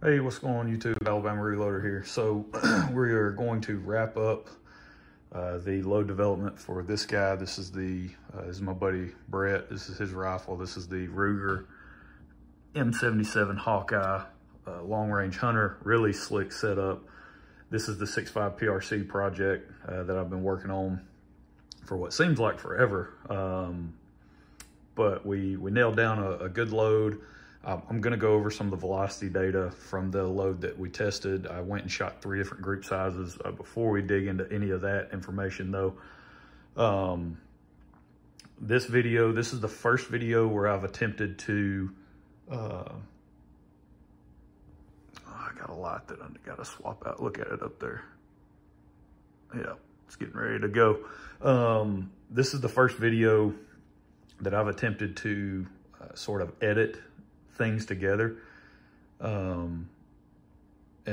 Hey, what's going on YouTube? Alabama Reloader here. So we are going to wrap up the load development for this guy. This is my buddy Brett. This is his rifle. This is the Ruger M77 Hawkeye long range hunter. Really slick setup. This is the 6.5 PRC project that I've been working on for what seems like forever. But we nailed down a good load. I'm gonna go over some of the velocity data from the load that we tested. I went and shot 3 different group sizes. Before we dig into any of that information though, this is the first video where I've attempted to, I got a lot that I gotta swap out. Look at it up there. Yeah, it's getting ready to go. This is the first video that I've attempted to sort of edit things together. And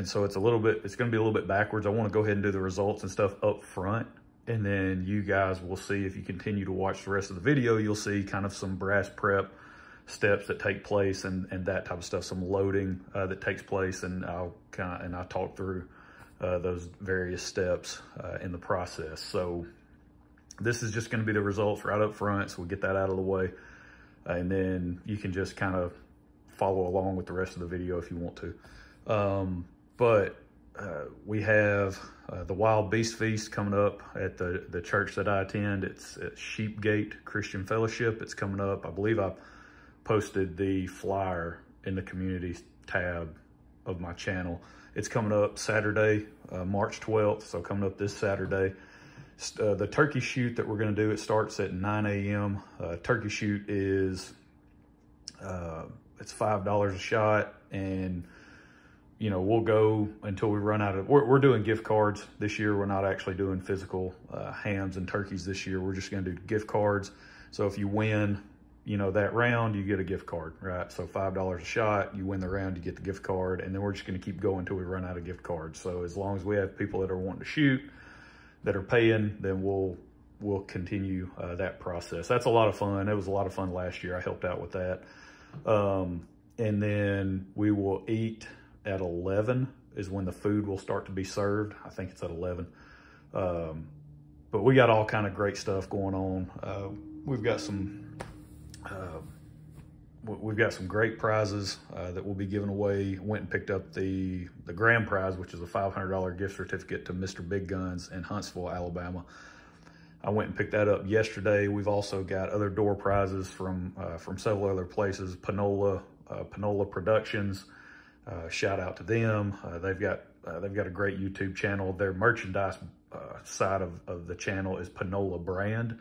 so it's going to be a little bit backwards. I want to go ahead and do the results and stuff up front. And then you guys will see, if you continue to watch the rest of the video, you'll see kind of some brass prep steps that take place and that type of stuff, some loading that takes place. And I talk through those various steps in the process. So this is just going to be the results right up front. So we get that out of the way. And then you can just kind of follow along with the rest of the video if you want to. We have the Wild Beast Feast coming up at the church that I attend. It's at Sheepgate Christian Fellowship. It's coming up. I believe I posted the flyer in the community tab of my channel. It's coming up Saturday, March 12th. So coming up this Saturday. The turkey shoot that we're going to do, it starts at 9 a.m. Turkey shoot is it's $5 a shot, and you know, we'll go until we run out of. We're doing gift cards this year. We're not actually doing physical hams and turkeys this year. We're just going to do gift cards. So if you win, you know, that round, you get a gift card, right? So $5 a shot. You win the round, you get the gift card, and then we're just going to keep going until we run out of gift cards. So as long as we have people that are wanting to shoot, that are paying, then we'll continue that process. That's a lot of fun. It was a lot of fun last year. I helped out with that. And then we will eat at 11 is when the food will start to be served. I think it's at 11. But we got all kind of great stuff going on. We've got some great prizes that we'll be giving away. Went and picked up the grand prize, which is a $500 gift certificate to Mr. Big Guns in Huntsville, Alabama. I went and picked that up yesterday. We've also got other door prizes from several other places. Panola Productions. Shout out to them. They've got a great YouTube channel. Their merchandise side of the channel is Panola Brand.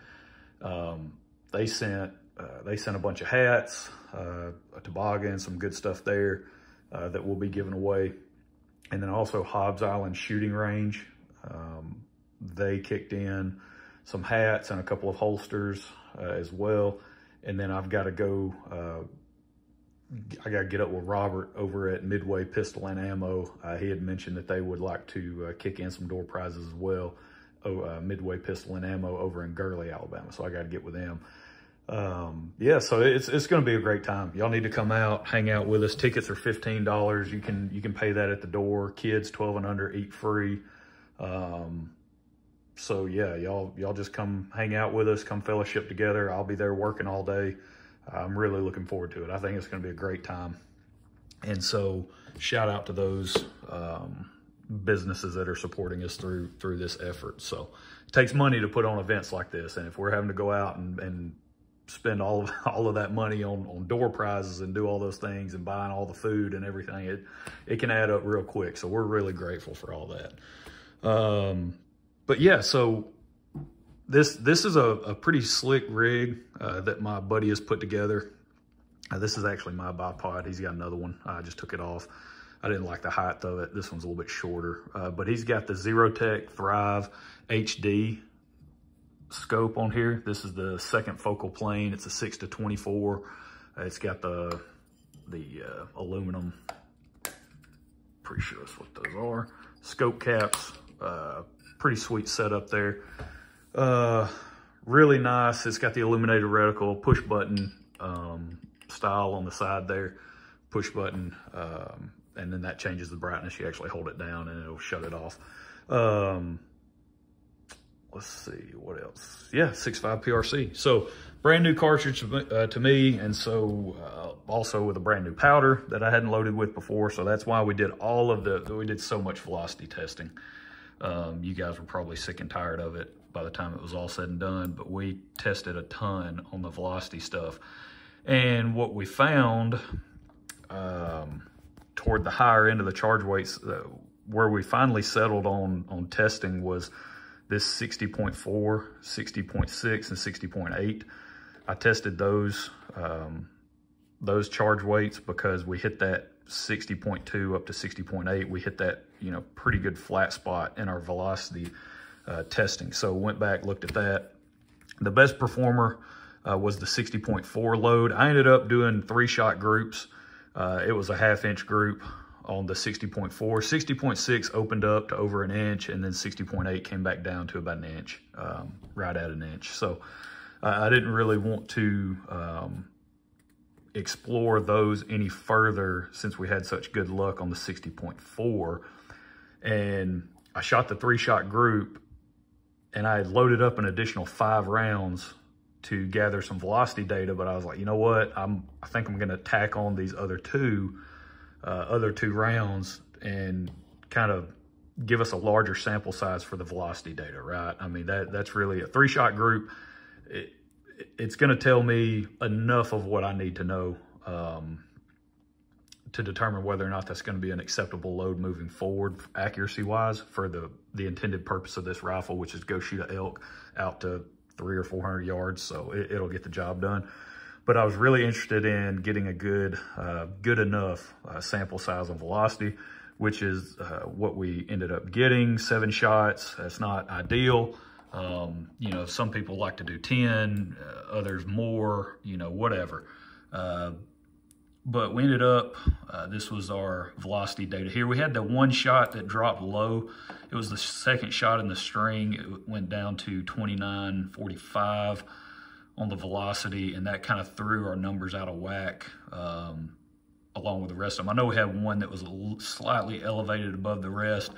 They sent a bunch of hats, a toboggan, some good stuff there that we'll be giving away. And then also Hobbs Island Shooting Range. They kicked in some hats and a couple of holsters as well. And then I've got to go, I got to get up with Robert over at Midway Pistol and Ammo. He had mentioned that they would like to kick in some door prizes as well. Midway Pistol and Ammo over in Gurley, Alabama. So I got to get with them. Yeah, so it's going to be a great time. Y'all need to come out, hang out with us. Tickets are $15. You can pay that at the door. Kids 12 and under eat free. So yeah, y'all just come hang out with us, come fellowship together. I'll be there working all day. I'm really looking forward to it. I think it's going to be a great time. And so shout out to those businesses that are supporting us through this effort. So it takes money to put on events like this. And if we're having to go out and spend all of that money on door prizes and do all those things and buying all the food and everything, it can add up real quick. So we're really grateful for all that. But yeah, so this is a pretty slick rig that my buddy has put together. This is actually my bipod. He's got another one. I just took it off. I didn't like the height of it. This one's a little bit shorter, but he's got the Zerotech Thrive HD scope on here. This is the second focal plane. It's a 6-24. It's got the aluminum, pretty sure that's what those are, scope caps. Pretty sweet setup there. Really nice. It's got the illuminated reticle, push button style on the side there. Push button and then that changes the brightness. You actually hold it down and it'll shut it off. Let's see, what else? Yeah, 6.5 PRC. So brand new cartridge to me, and so also with a brand new powder that I hadn't loaded with before. So that's why we did we did so much velocity testing. You guys were probably sick and tired of it by the time it was all said and done, but we tested a ton on the velocity stuff. And what we found toward the higher end of the charge weights, where we finally settled on testing was this 60.4, 60.6, and 60.8. I tested those charge weights because we hit that 60.2 up to 60.8. We hit that, you know, pretty good flat spot in our velocity testing. So went back, looked at that. The best performer was the 60.4 load. I ended up doing 3-shot groups. It was a 1/2 inch group on the 60.4. 60.6 opened up to over 1 inch, and then 60.8 came back down to about 1 inch, right at 1 inch. So I didn't really want to explore those any further since we had such good luck on the 60.4. And I shot the 3-shot group, and I had loaded up an additional 5 rounds to gather some velocity data, but I was like, you know what? I think I'm gonna tack on these other two rounds and kind of give us a larger sample size for the velocity data, right? I mean, that's really a 3-shot group. It's gonna tell me enough of what I need to know to determine whether or not that's gonna be an acceptable load moving forward, accuracy-wise, for the intended purpose of this rifle, which is go shoot an elk out to 300 or 400 yards, so it'll get the job done. But I was really interested in getting a good enough sample size on velocity, which is what we ended up getting. 7 shots. That's not ideal. You know, some people like to do 10, others more, you know, whatever. But we ended up, this was our velocity data here. We had the 1 shot that dropped low. It was the 2nd shot in the string. It went down to 29.45 on the velocity, and that kind of threw our numbers out of whack along with the rest of them. I know we had one that was slightly elevated above the rest,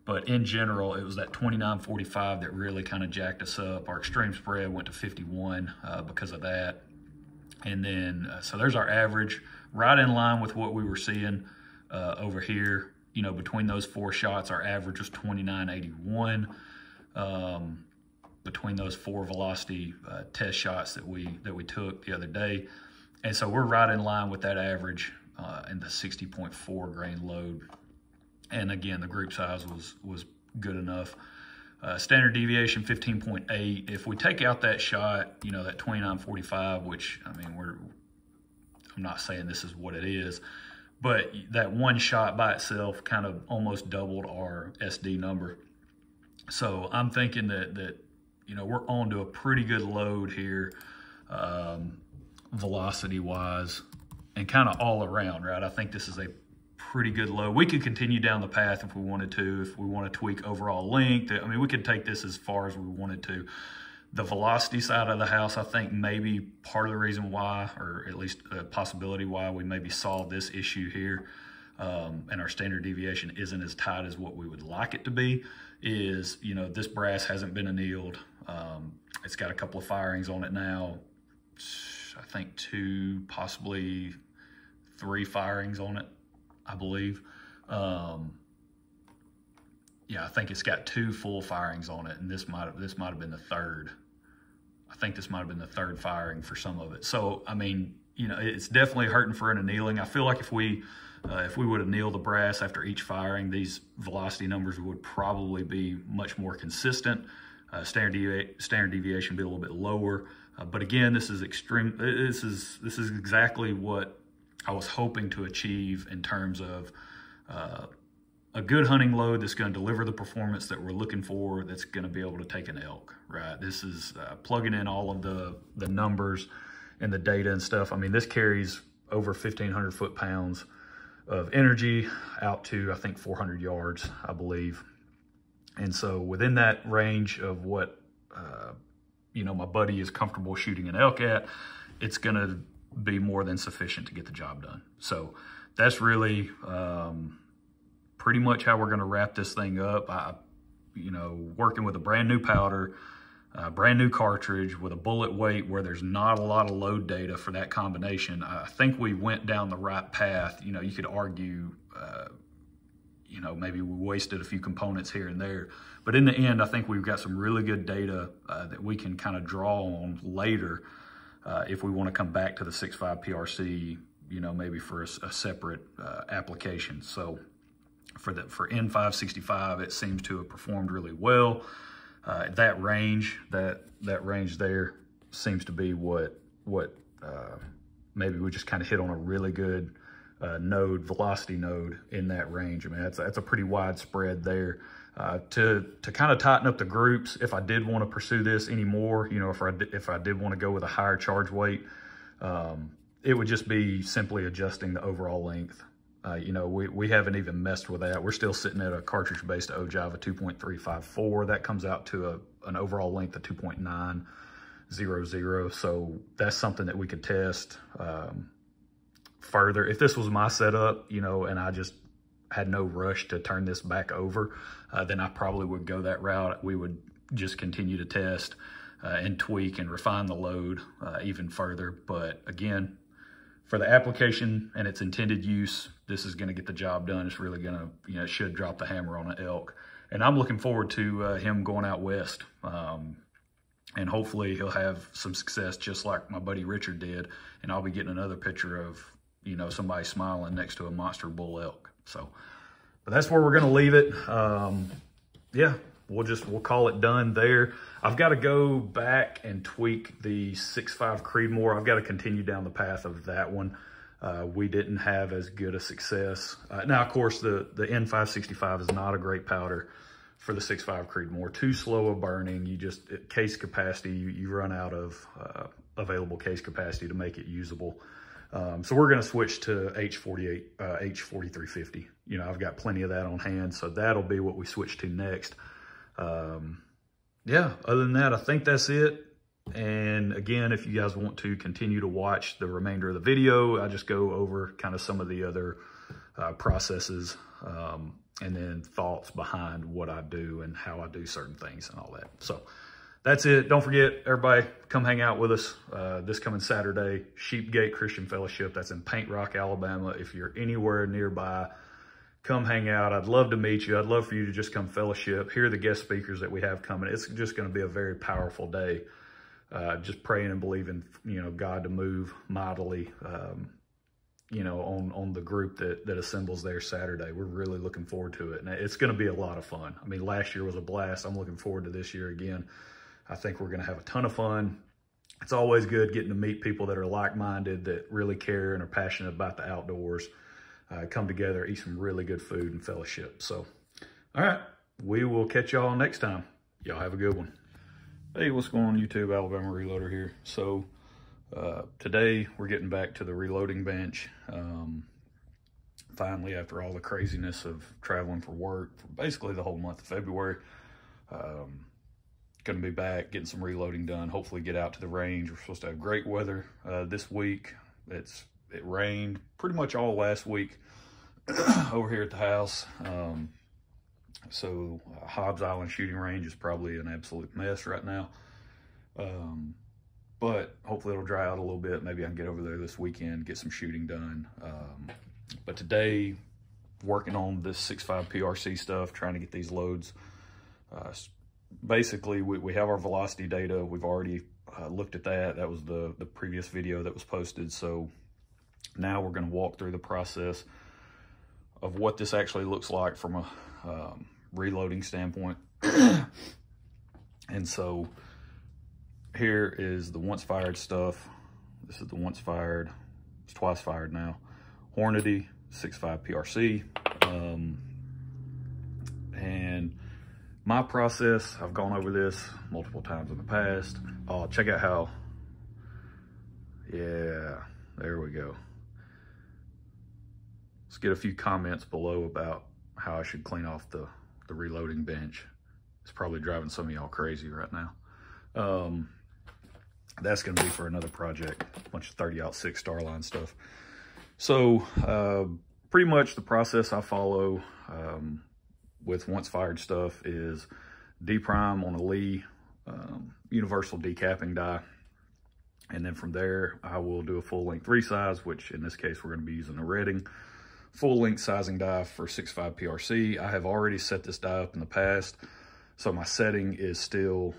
but in general, it was that 29.45 that really kind of jacked us up. Our extreme spread went to 51 because of that. And then, so there's our average, right in line with what we were seeing over here. You know, between those 4 shots, our average was 29.81 between those 4 velocity test shots that we took the other day. And so we're right in line with that average in the 60.4 grain load. And again, the group size was good enough. Standard deviation 15.8. If we take out that shot, you know, that 29.45, which, I mean, I'm not saying this is what it is, but that 1 shot by itself kind of almost doubled our SD number. So I'm thinking that you know, we're on to a pretty good load here, velocity wise, and kind of all around, right? I think this is a pretty good load. We could continue down the path if we wanted to, if we want to tweak overall length. I mean, we could take this as far as we wanted to. The velocity side of the house, I think maybe part of the reason why, or at least a possibility why we maybe solved this issue here, and our standard deviation isn't as tight as what we would like it to be, is, you know, this brass hasn't been annealed. It's got a couple of firings on it now. I think 2, possibly 3 firings on it, I believe. Yeah, I think it's got 2 full firings on it, and this might have been the 3rd. I think this might have been the 3rd firing for some of it. So, I mean, you know, it's definitely hurting for an annealing. I feel like if we would anneal the brass after each firing, these velocity numbers would probably be much more consistent. Standard deviation would be a little bit lower. But again, this is extreme. This is exactly what I was hoping to achieve in terms of a good hunting load that's going to deliver the performance that we're looking for, that's going to be able to take an elk, right? This is plugging in all of the numbers and the data and stuff. I mean, this carries over 1,500 foot-pounds of energy out to, I think, 400 yards, I believe. And so within that range of what, you know, my buddy is comfortable shooting an elk at, it's going to be more than sufficient to get the job done. So that's really pretty much how we're going to wrap this thing up. You know, working with a brand new powder, brand new cartridge with a bullet weight where there's not a lot of load data for that combination. I think we went down the right path. You know, you could argue, you know, maybe we wasted a few components here and there, but in the end, I think we've got some really good data that we can kind of draw on later if we want to come back to the 6.5 PRC, you know, maybe for a separate application. So for N565, it seems to have performed really well. That range there seems to be what maybe we just kind of hit on a really good velocity node in that range. I mean, that's a pretty wide spread there. To kind of tighten up the groups, if I did want to pursue this anymore, you know, if I did want to go with a higher charge weight, it would just be simply adjusting the overall length. You know, we haven't even messed with that. We're still sitting at a cartridge-based ogive 2.354. That comes out to an overall length of 2.900. So that's something that we could test further. If this was my setup, you know, and I just had no rush to turn this back over, then I probably would go that route. We would just continue to test and tweak and refine the load even further. But again, for the application and its intended use, this is going to get the job done. It's really going to, you know, it should drop the hammer on an elk. And I'm looking forward to him going out west. And hopefully he'll have some success just like my buddy Richard did. And I'll be getting another picture of, you know, somebody smiling next to a monster bull elk. So, but that's where we're going to leave it. Yeah, we'll call it done there. I've got to go back and tweak the 6.5 Creedmoor. I've got to continue down the path of that one. We didn't have as good a success. Now, of course, the N565 is not a great powder for the 6.5 Creedmoor. Too slow of burning. Case capacity, you run out of available case capacity to make it usable. So we're going to switch to H4350. You know, I've got plenty of that on hand, so that'll be what we switch to next. Yeah, other than that, I think that's it. And again, if you guys want to continue to watch the remainder of the video, I just go over kind of some of the other processes and then thoughts behind what I do and how I do certain things and all that. So that's it. Don't forget, everybody, come hang out with us this coming Saturday, Sheepgate Christian Fellowship. That's in Paint Rock, Alabama. If you're anywhere nearby, come hang out. I'd love to meet you. I'd love for you to just come fellowship. Hear the guest speakers that we have coming. It's just going to be a very powerful day. Just praying and believing, you know, God to move mightily, you know, on the group that assembles there Saturday. We're really looking forward to it. And it's going to be a lot of fun. I mean, last year was a blast. I'm looking forward to this year again. I think we're going to have a ton of fun. It's always good getting to meet people that are like-minded, that really care and are passionate about the outdoors. Come together, eat some really good food and fellowship. So, all right, we will catch y'all next time. Y'all have a good one. Hey, what's going on YouTube? Alabama Reloader here. So today we're getting back to the reloading bench. Finally, after all the craziness of traveling for work for basically the whole month of February, gonna be back, getting some reloading done, hopefully get out to the range. We're supposed to have great weather this week. It rained pretty much all last week over here at the house. So Hobbs Island shooting range is probably an absolute mess right now. But hopefully it'll dry out a little bit. Maybe I can get over there this weekend, get some shooting done. But today, working on this 6.5 PRC stuff, trying to get these loads. Basically, we have our velocity data. We've already looked at that. That was the previous video that was posted. So now we're going to walk through the process of what this actually looks like from a reloading standpoint. And so here is the once fired stuff. This is the once fired. It's twice fired now. Hornady 6.5 PRC. And my process, I've gone over this multiple times in the past. Oh, check out how, yeah, there we go. Let's get a few comments below about how I should clean off the reloading bench. It's probably driving some of y'all crazy right now. That's gonna be for another project, a bunch of 30-06 Starline stuff. So pretty much the process I follow with once fired stuff is deprime on a Lee universal decapping die. And then from there, I will do a full length resize, which in this case, we're going to be using a Redding full length sizing die for 6.5 PRC. I have already set this die up in the past, so my setting is still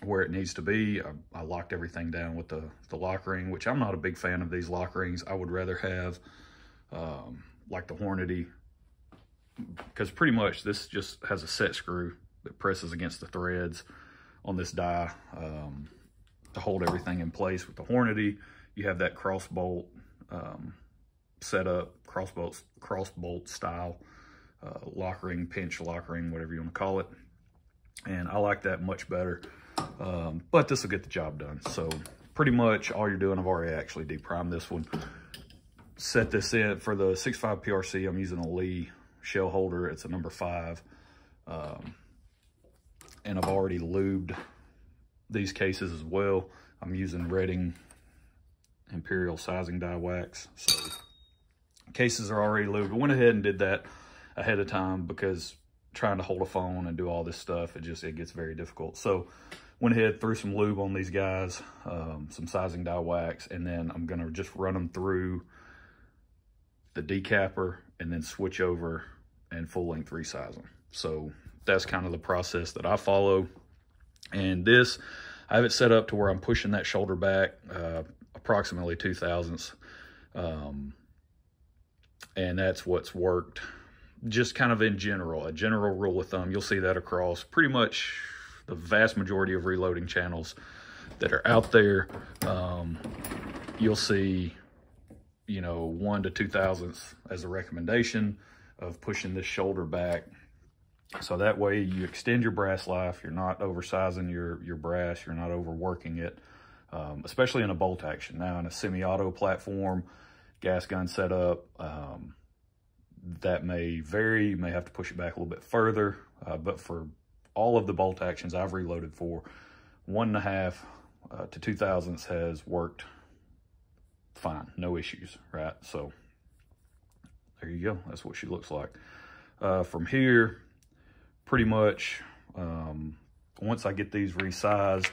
where it needs to be. I locked everything down with the lock ring, which I'm not a big fan of these lock rings. I would rather have like the Hornady, because pretty much this just has a set screw that presses against the threads on this die to hold everything in place. With the Hornady, you have that cross bolt set up, cross bolt style lock ring, pinch lock ring, whatever you want to call it. And I like that much better, but this will get the job done. So pretty much all you're doing, I've already actually deprimed this one. Set this in for the 6.5 PRC. I'm using a Lee shell holder. It's a number 5. And I've already lubed these cases as well. I'm using Redding Imperial sizing die wax. So cases are already lubed. I went ahead and did that ahead of time because trying to hold a phone and do all this stuff, it gets very difficult. So went ahead, threw some lube on these guys, some sizing die wax, and then I'm gonna just run them through the decapper and then switch over and full length resize them. So that's kind of the process that I follow. And this, I have it set up to where I'm pushing that shoulder back approximately 2 thousandths. And that's what's worked. Just kind of in general, a general rule of thumb, you'll see that across pretty much the vast majority of reloading channels that are out there. You'll see, you know, 1 to 2 thousandths as a recommendation of pushing this shoulder back. So that way you extend your brass life. You're not oversizing your brass. You're not overworking it, especially in a bolt action. Now in a semi-auto platform, gas gun setup, that may vary. You may have to push it back a little bit further. But for all of the bolt actions I've reloaded for, 1.5 to 2 thousandths has worked fine. No issues, right? So there you go. That's what she looks like. From here, pretty much, once I get these resized,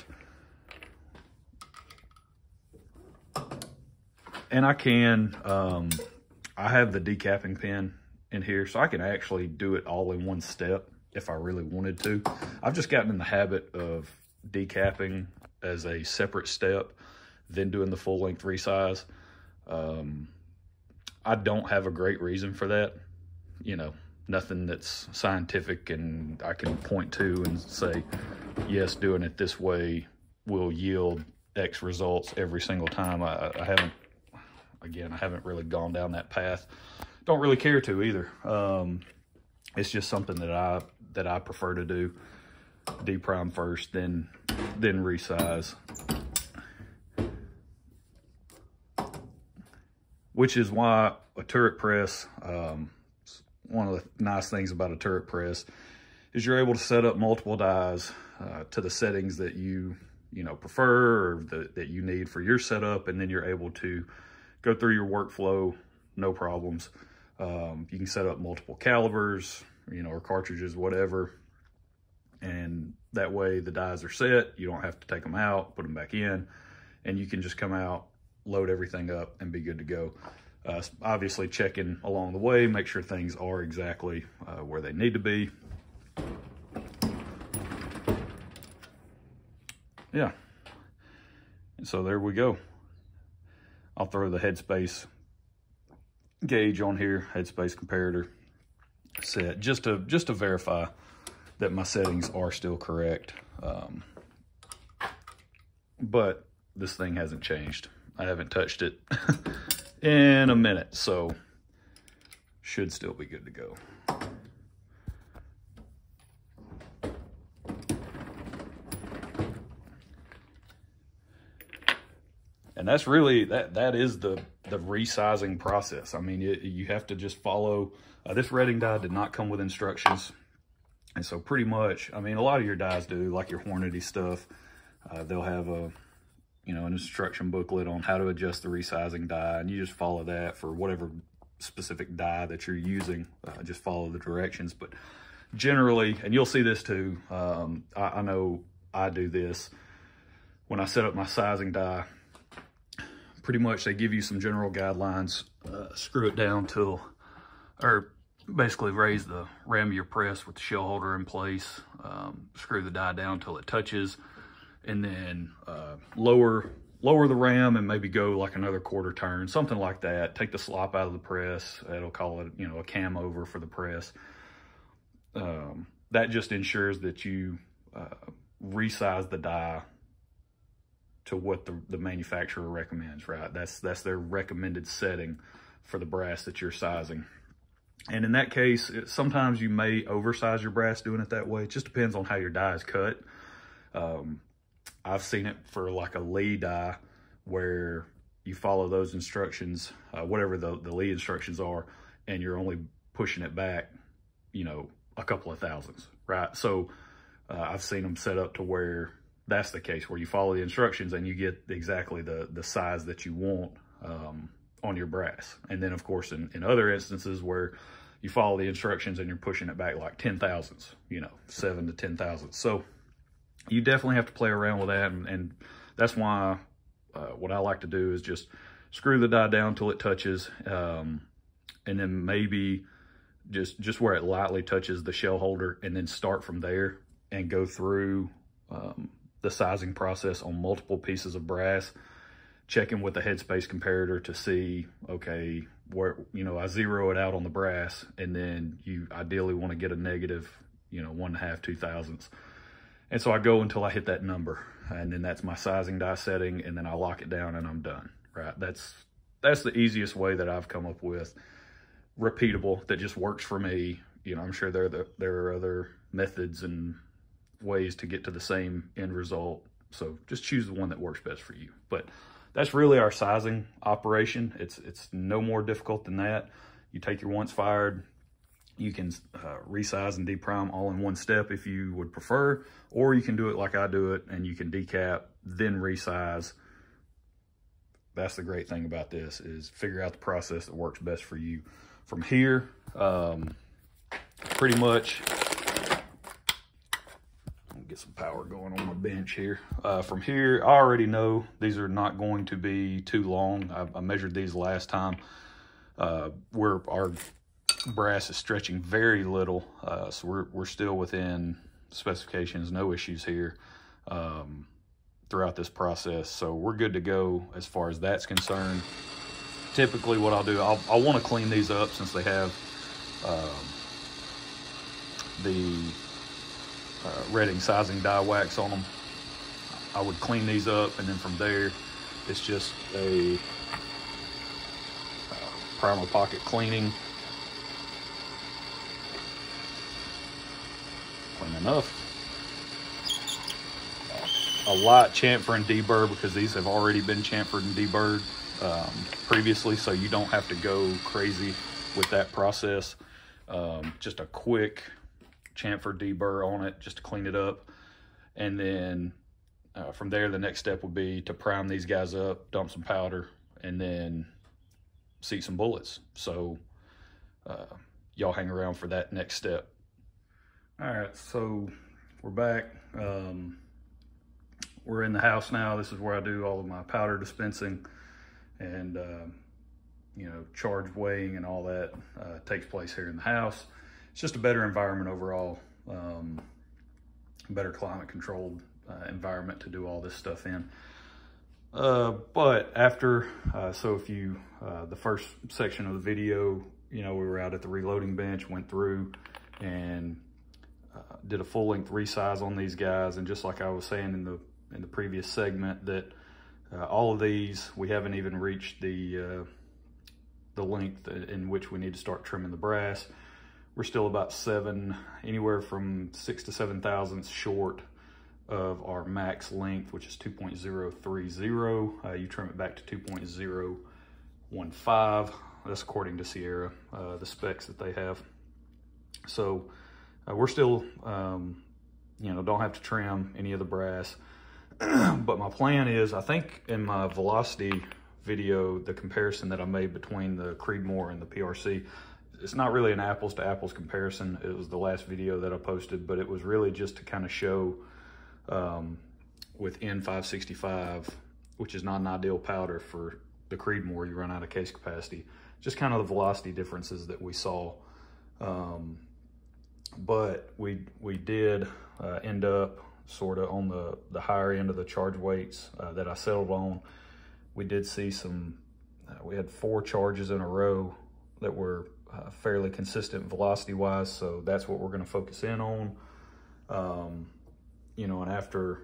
and I have the decapping pin in here, so I can actually do it all in one step if I really wanted to. I've just gotten in the habit of decapping as a separate step, then doing the full length resize. I don't have a great reason for that. You know, nothing that's scientific and I can point to and say, yes, doing it this way will yield X results every single time. I haven't really gone down that path. Don't really care to either. It's just something that I prefer to do. Deprime first, then resize. Which is why a turret press, one of the nice things about a turret press is you're able to set up multiple dies to the settings that you prefer or that you need for your setup, and then you're able to go through your workflow, no problems. You can set up multiple calibers, or cartridges, whatever. And that way the dies are set. You don't have to take them out, put them back in, and you can just come out, load everything up, and be good to go. Obviously checking along the way, make sure things are exactly where they need to be. Yeah. And so there we go. I'll throw the headspace gauge on here, headspace comparator set, just to verify that my settings are still correct. But this thing hasn't changed. I haven't touched it in a minute, so should still be good to go. And that's really, that is the resizing process. I mean, you have to just follow. This Redding die did not come with instructions. And so pretty much, I mean, a lot of your dies do, like your Hornady stuff. They'll have you know, an instruction booklet on how to adjust the resizing die, and you just follow that for whatever specific die that you're using. Just follow the directions. But generally, and you'll see this too, I know I do this when I set up my sizing die. Pretty much they give you some general guidelines. Screw it down till, or basically raise the ram of your press with the shell holder in place. Screw the die down till it touches, and then lower the ram and maybe go like another quarter turn, something like that. Take the slop out of the press. It'll call it, you know, a cam over for the press. That just ensures that you resize the die to what the manufacturer recommends, right? That's their recommended setting for the brass that you're sizing. And in that case, sometimes you may oversize your brass doing it that way. It just depends on how your die is cut. I've seen it for like a Lee die where you follow those instructions, whatever the Lee instructions are, and you're only pushing it back, you know, a couple of thousandths, right? So I've seen them set up to where that's the case, where you follow the instructions and you get exactly the size that you want on your brass. And then of course, in other instances where you follow the instructions and you're pushing it back like 10 thousandths, you know, 7 to 10 thousandths. So you definitely have to play around with that. And that's why what I like to do is just screw the die down till it touches. And then maybe just where it lightly touches the shell holder, and then start from there and go through the sizing process on multiple pieces of brass, checking with the headspace comparator to see, okay, where, you know, I zero it out on the brass, and then you ideally want to get a negative, you know, 1.5, 2 thousandths. And so I go until I hit that number, and then that's my sizing die setting, and then I lock it down and I'm done, right? That's the easiest way that I've come up with, repeatable, that just works for me. You know, I'm sure there are other methods and ways to get to the same end result. So just choose the one that works best for you. But that's really our sizing operation. It's no more difficult than that. You take your once fired, you can resize and deprime all in one step if you would prefer, or you can do it like I do it, and you can decap, then resize. That's the great thing about this, is figure out the process that works best for you. From here, pretty much, get some power going on my bench here. From here, I already know these are not going to be too long. I measured these last time, where our brass is stretching very little, so we're still within specifications, no issues here throughout this process. So we're good to go as far as that's concerned. Typically what I'll do, I'll want to clean these up since they have the retting sizing die wax on them. I would clean these up, and then from there it's just a primer pocket cleaning. Clean enough. A light chamfer and deburr, because these have already been chamfered and deburred previously, so you don't have to go crazy with that process. Just a quick chamfer deburr on it just to clean it up, and then from there the next step would be to prime these guys up, dump some powder, and then seat some bullets. So y'all hang around for that next step. All right, so we're back. We're in the house now. This is where I do all of my powder dispensing, and you know, charge weighing and all that takes place here in the house. It's just a better environment overall, better climate controlled environment to do all this stuff in. But after, so if you, the first section of the video, you know, we were out at the reloading bench, went through and did a full length resize on these guys. And just like I was saying in the previous segment, that all of these, we haven't even reached the length in which we need to start trimming the brass. We're still about anywhere from 6 to 7 thousandths short of our max length, which is 2.030. You trim it back to 2.015. That's according to Sierra, the specs that they have. So we're still, you know, don't have to trim any of the brass. But my plan is, I think in my velocity video, the comparison that I made between the Creedmoor and the PRC, it's not really an apples to apples comparison. It was the last video that I posted, but it was really just to kind of show with N565, which is not an ideal powder for the Creedmoor, you run out of case capacity, just kind of the velocity differences that we saw. But we did end up sort of on the higher end of the charge weights that I settled on. We did see some, we had 4 charges in a row that were fairly consistent velocity wise, so that's what we're going to focus in on. You know, and after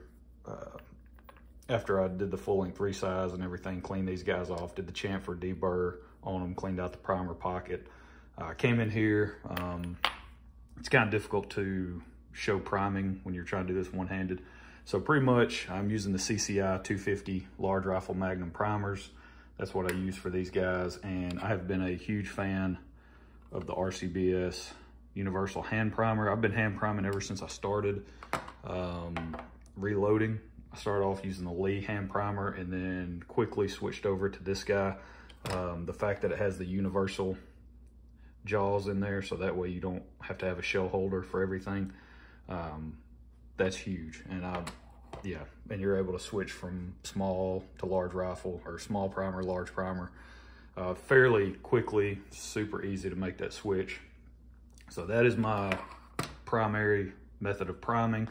I did the full length resize and everything, cleaned these guys off, did the chamfer deburr on them, cleaned out the primer pocket, came in here. It's kind of difficult to show priming when you're trying to do this one-handed. So pretty much I'm using the CCI 250 large rifle Magnum primers. That's what I use for these guys. And I have been a huge fan of the RCBS universal hand primer. I've been hand priming ever since I started reloading. I started off using the Lee hand primer and then quickly switched over to this guy. The fact that it has the universal jaws in there, so that way you don't have to have a shell holder for everything. That's huge. And yeah, and you're able to switch from small to large rifle, or small primer, large primer, fairly quickly. Super easy to make that switch. So that is my primary method of priming.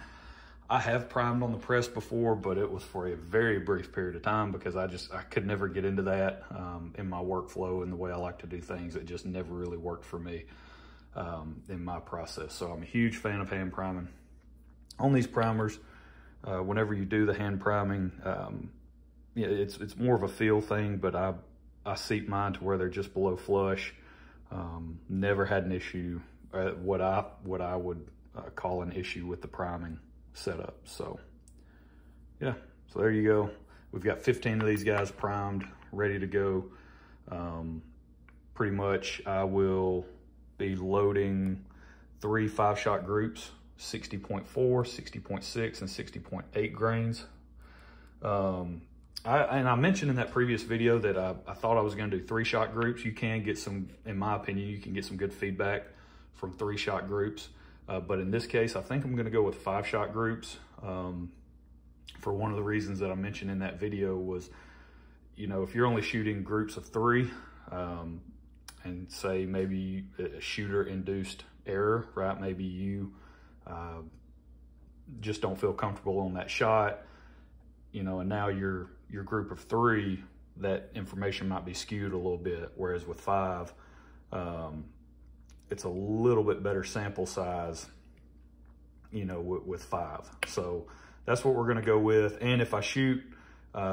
I have primed on the press before, but it was for a very brief period of time because I could never get into that in my workflow and the way I like to do things. It just never really worked for me in my process. So I'm a huge fan of hand priming. On these primers, whenever you do the hand priming, yeah, it's more of a feel thing, but I seat mine to where they're just below flush. Never had an issue, what I would call an issue with the priming setup. So yeah, so there you go. We've got 15 of these guys primed, ready to go. Pretty much I will be loading 3 5-shot groups, 60.4, 60.6, and 60.8 grains. And I mentioned in that previous video that I thought I was going to do 3-shot groups. You can get some, in my opinion, you can get some good feedback from 3-shot groups. But in this case, I think I'm going to go with 5-shot groups. For one of the reasons that I mentioned in that video was, you know, if you're only shooting groups of 3, and say maybe a shooter induced error, right? Maybe you just don't feel comfortable on that shot, you know, and now your group of 3, that information might be skewed a little bit. Whereas with 5, it's a little bit better sample size, you know, with 5. So that's what we're going to go with. And if I shoot,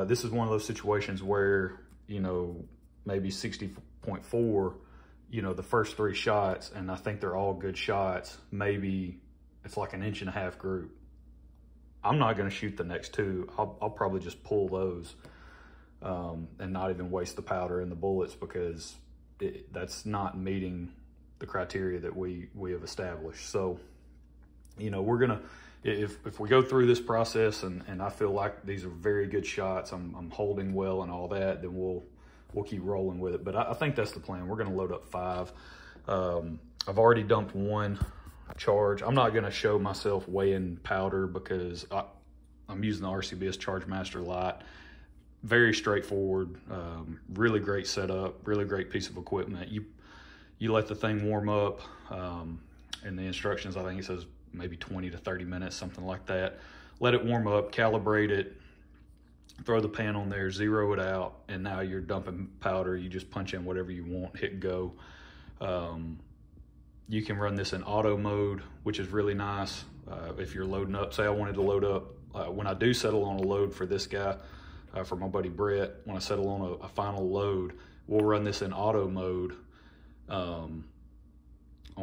this is one of those situations where, you know, maybe 60.4, you know, the first 3 shots, and I think they're all good shots, maybe it's like an 1.5 inch group. I'm not going to shoot the next 2. I'll probably just pull those and not even waste the powder and the bullets, because that's not meeting the criteria that we have established. So, you know, we're gonna, if we go through this process and I feel like these are very good shots, I'm holding well and all that, then we'll keep rolling with it. But I think that's the plan. We're gonna load up 5. I've already dumped 1 charge. I'm not gonna show myself weighing powder because I'm using the RCBS Charge Master Light. Very straightforward, really great setup, really great piece of equipment. You let the thing warm up, and the instructions, I think it says maybe 20 to 30 minutes, something like that. Let it warm up, calibrate it, throw the pan on there, zero it out, and now you're dumping powder. You just punch in whatever you want, hit go. You can run this in auto mode, which is really nice. If you're loading up, say I wanted to load up, when I do settle on a load for this guy, for my buddy Brett, when I settle on a final load, we'll run this in auto mode on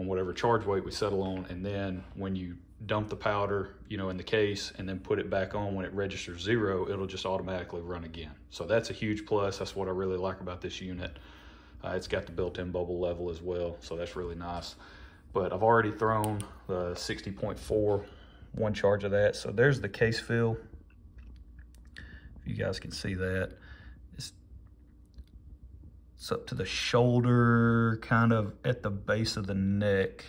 whatever charge weight we settle on, and then when you dump the powder, you know, in the case, and then put it back on, when it registers 0, it'll just automatically run again. So that's a huge plus. That's what I really like about this unit. It's got the built-in bubble level as well, so that's really nice. But I've already thrown the 60.4, 1 charge of that. So there's the case fill. if you guys can see that. It's up to the shoulder, kind of at the base of the neck.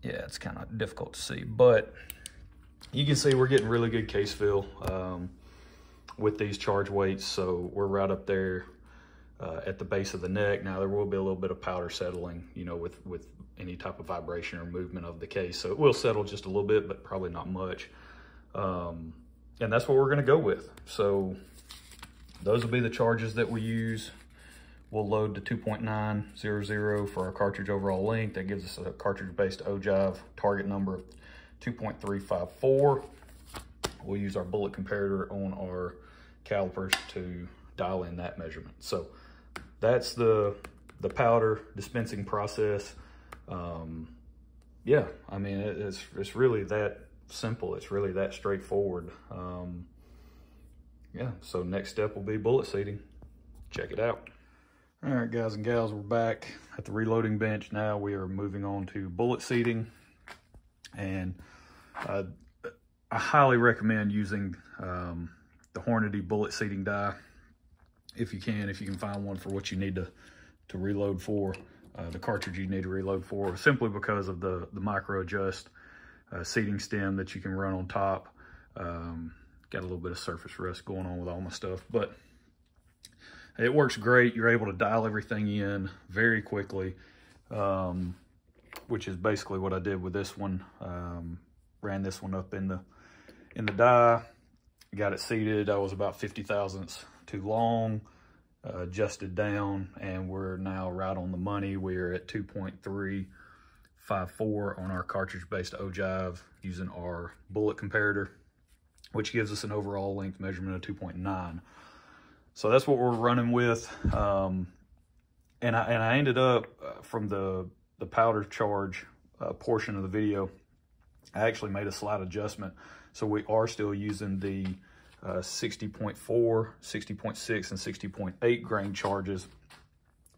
Yeah, it's kind of difficult to see, but you can see we're getting really good case fill with these charge weights. So we're right up there at the base of the neck. Now there will be a little bit of powder settling, you know, with any type of vibration or movement of the case. So it will settle just a little bit, but probably not much. And that's what we're gonna go with. So those will be the charges that we use. We'll load the 2.900 for our cartridge overall length. That gives us a cartridge-based ogive target number of 2.354. We'll use our bullet comparator on our calipers to dial in that measurement. So that's the powder dispensing process. Yeah, I mean, it's really that simple. It's really that straightforward. Yeah, so next step will be bullet seating. Check it out. All right, guys and gals, we're back at the reloading bench. Now we are moving on to bullet seating. And I highly recommend using the Hornady bullet seating die if you can find one for what you need to reload for, the cartridge you need to reload for, simply because of the micro adjust seating stem that you can run on top. Got a little bit of surface rust going on with all my stuff, but it works great. You're able to dial everything in very quickly, which is basically what I did with this one. Ran this one up in the die, got it seated. I was about 50 thousandths too long, adjusted down, and we're now right on the money. We're at 2.354 on our cartridge-based ogive using our bullet comparator, which gives us an overall length measurement of 2.9. So that's what we're running with. And I ended up, from the powder charge portion of the video, I actually made a slight adjustment. So we are still using the 60.4, 60.6, and 60.8 grain charges.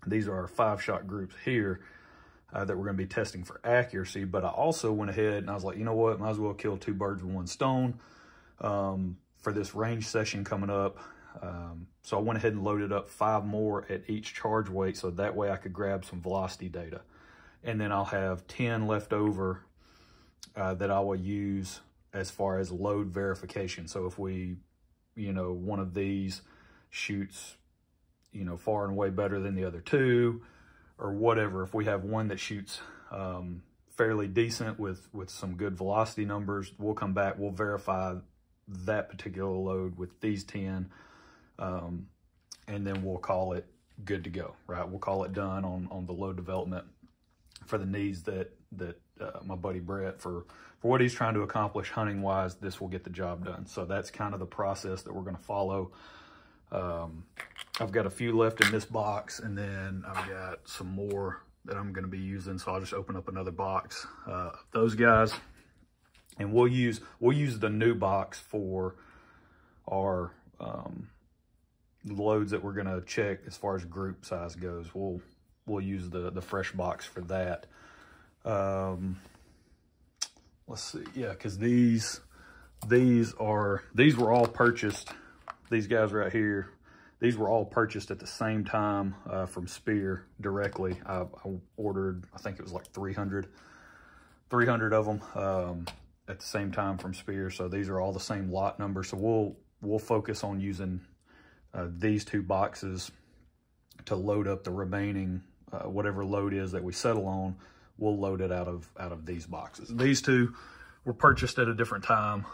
These are our 5-shot groups here that we're going to be testing for accuracy. But I also went ahead and I was like, you know what, might as well kill 2 birds with 1 stone for this range session coming up. So I went ahead and loaded up 5 more at each charge weight, so that way I could grab some velocity data. And then I'll have 10 left over that I will use as far as load verification. So if we, you know, one of these shoots, you know, far and away better than the other 2 or whatever, if we have one that shoots fairly decent with some good velocity numbers, we'll come back, we'll verify that particular load with these 10. And then we'll call it good to go, right? We'll call it done on the load development for the needs that my buddy Brett, for what he's trying to accomplish hunting wise, this will get the job done. So that's kind of the process that we're going to follow. I've got a few left in this box, and then I've got some more that I'm going to be using. So I'll just open up another box of those guys, and we'll use the new box for our loads that we're going to check as far as group size goes. We'll use the fresh box for that. Let's see, yeah, because these were all purchased. These guys right here, these were all purchased at the same time from Spear directly. I ordered, I think it was like 300 of them at the same time from Spear. So these are all the same lot number. So we'll focus on using these 2 boxes to load up the remaining whatever load is that we settle on. We'll load it out of these boxes. These 2 were purchased at a different time.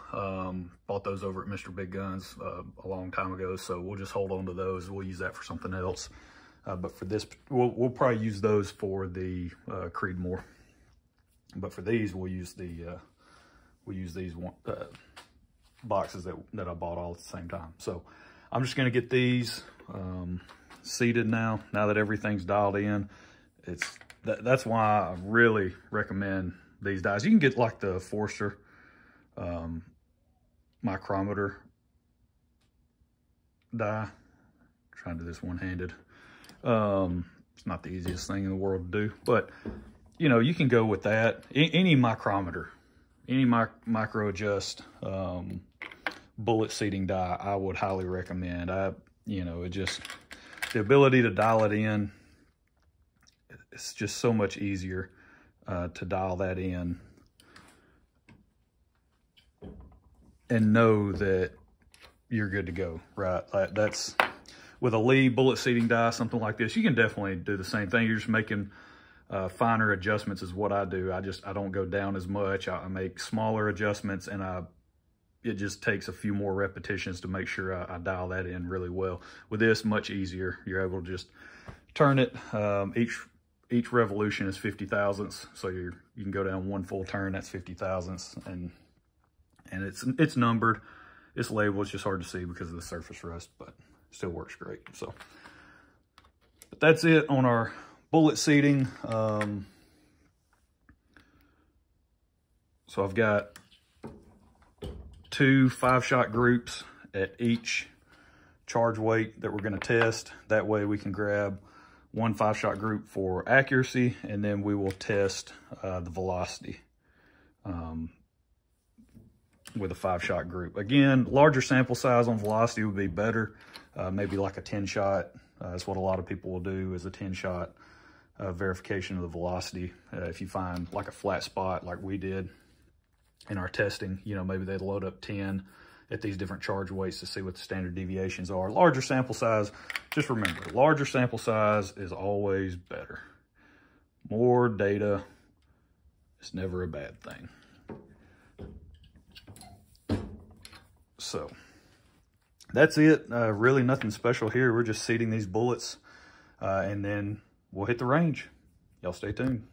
Bought those over at Mr. Big Guns a long time ago, so we'll just hold on to those. We'll use that for something else. But for this, we'll probably use those for the Creedmoor. But for these, we'll use these boxes that I bought all at the same time. So I'm just going to get these seated now that everything's dialed in. That's why I really recommend these dies. You can get like the Forster micrometer die. Trying to do this one-handed. It's not the easiest thing in the world to do, but you know, you can go with that. Any micrometer, any micro adjust bullet seating die, I would highly recommend. You know, it just, the ability to dial it in, it's just so much easier to dial that in and know that you're good to go, right? Like that's, with a Lee bullet seating die, something like this, you can definitely do the same thing. You're just making finer adjustments is what I do. I don't go down as much. I make smaller adjustments, and it just takes a few more repetitions to make sure I dial that in really well. With this, much easier. You're able to just turn it. Each revolution is 50 thousandths, so you can go down one full turn. That's 50 thousandths, and it's numbered. It's labeled. It's just hard to see because of the surface rust, but still works great. So, but that's it on our bullet seating. So I've got 2 5-shot groups at each charge weight that we're going to test. That way we can grab one 5-shot group for accuracy, and then we will test the velocity with a 5-shot group. Again, larger sample size on velocity would be better. Maybe like a 10-shot. That's what a lot of people will do, is a 10-shot verification of the velocity. If you find like a flat spot like we did in our testing, you know, maybe they'd load up 10 at these different charge weights to see what the standard deviations are. Larger sample size, just remember, larger sample size is always better. More data is never a bad thing. So that's it. Really nothing special here. We're just seating these bullets and then we'll hit the range. Y'all stay tuned.